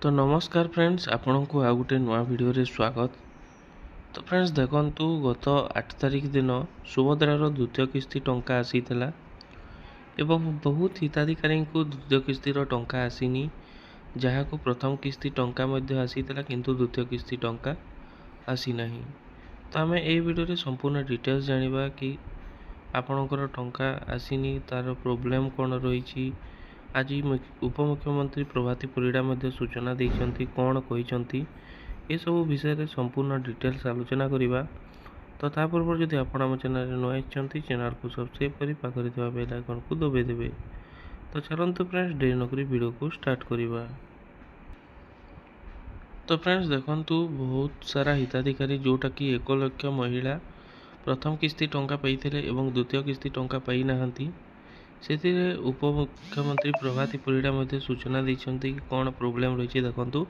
तो नमस्कार फ्रेंड्स आपन को आ गोटे नुआ वीडियो रे स्वागत। तो फ्रेंड्स देखंतु गत 8 तारिख दिन सुभद्रार द्वितीय किस्ती टंका आसीथिला एवं बहुत हिताधिकारी को द्वितीय किस्तीर टंका आसीनी, जहाँ को प्रथम किस्ती टंका मध्य आसीथिला किंतु द्वितीय किस्ती टंका आसी नहीं। तो आम ए वीडियो रे संपूर्ण डिटेल्स जानिबा कि आपणकर टंका आसीनी तार प्रोब्लेम कौन रही। आज उपमुख्यमंत्री प्रभाती परिड़ा मध्य सूचना देइछंती कौन कहिछंती ए सब विषय रे संपूर्ण डिटेल्स आलोचना करिबा। तो ता पूर्व जदि आपण हम चैनल रे नया छंती चैनल को सब्सक्राइब करी पाखरे थिबा बेल आइकन को दबाइ देबे। तो चलंतु फ्रेंड्स देरी नकरी वीडियो को स्टार्ट करिबा। तो फ्रेंड्स देखंतु बहुत सारा हिताधिकारी जोटा कि 1 लाख महिला प्रथम किस्ती टंका पाइथिले एवं द्वितीय किस्ती टंका पाई नाहंती। से उपमुख्यमंत्री प्रभाती परिड़ा मध्य सूचना देइछंती कि कौन प्रोब्लेम रही। देखंतु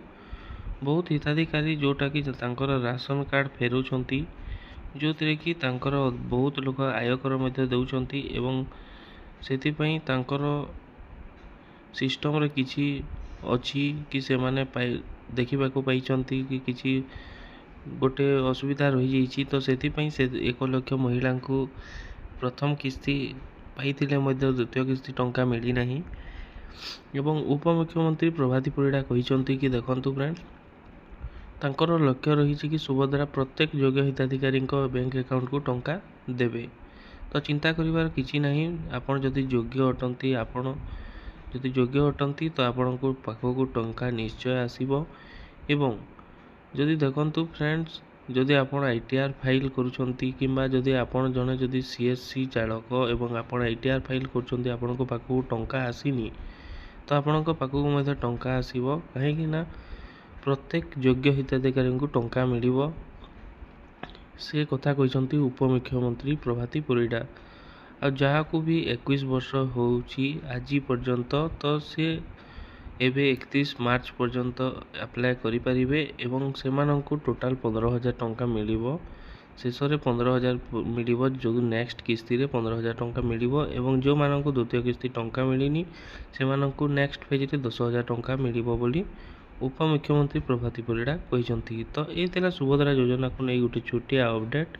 बहुत हिताधिकारी जोटा कि तांकर राशन कार्ड फेरुछंती, जो थे कि तांकर बहुत लोक आयकर मध्य दउछंती एवं सेति पई तांकर सिस्टम रे किछि अछि कि से माने देखिबा को पाइछंती कि किछि गोटे असुविधा रही जाइछि। तो सेति पई से 1 लाख महिला को प्रथम किस्ती पाइथिले मध्य द्वितीय किस्ती टंका मिली नहीं। एवं उपमुख्यमंत्री प्रभाती परिड़ा कहिछंती कि देखंतु फ्रेंड्स तांकर लक्ष्य रही कि सुभद्रा प्रत्येक योग्य हिताधिकारी बैंक अकाउंट को टंका देवे। तो चिंता करिवार किछि नहीं। आपण जदि योग्य अटंती तो आपण को पाखो को टंका निश्चय आसीबो। एवं जदि देखंतु फ्रेंड्स जदि आपण आईटीआर फाइल करूछंती किंबा जदि आपण जने जदि सीएससी चालक एवं आपण आईटीआर फाइल करूछंती आपण को पाखो टंका आसीनी, तो आपण को पाखो मध्ये टंका आसीबो। काहे कि ना प्रत्येक योग्य हिताधिकारी को टंका मिलिबो, से कथा कहिसंती उपमुख्यमंत्री प्रभाती परिड़ा। आ जहा को भी 21 वर्ष होउची आजी पर्यंत, तो से एबे 31 मार्च पर्यंत अप्लाई करि परिबे एवं सेमानंकु टोटाल 15,000 टंका मिलिबो। शेष रे 15,000 मिलिबो, जो नेक्स्ट किस्ती रे 15,000 टंका मिलिबो एवं जो मानंकु द्वितीय किस्ती टंका मिलिनी सेमानंकु नेक्स्ट फेज रे 10,000 टंका मिलिबो बोली उपमुख्यमंत्री प्रभाती परिड़ा कहिसंती। तो ए तेला सुभद्रा योजना को नै गोटे छोटिया अपडेट।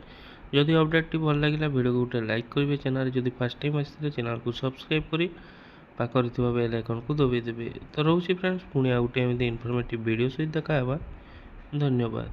जदि अपडेट टी भल लागिला वीडियो को गोटे लाइक करिवे, चैनल जदि फर्स्ट टाइम आसीले चैनल को सब्सक्राइब करी पाखरे थिबा बेल आइकन को दबाइ देबे। तो रहउछि फ्रेंड्स पुणी आ गोटे एमती इनफॉर्मेटिव वीडियो सहित देखा हेबा। धन्यवाद।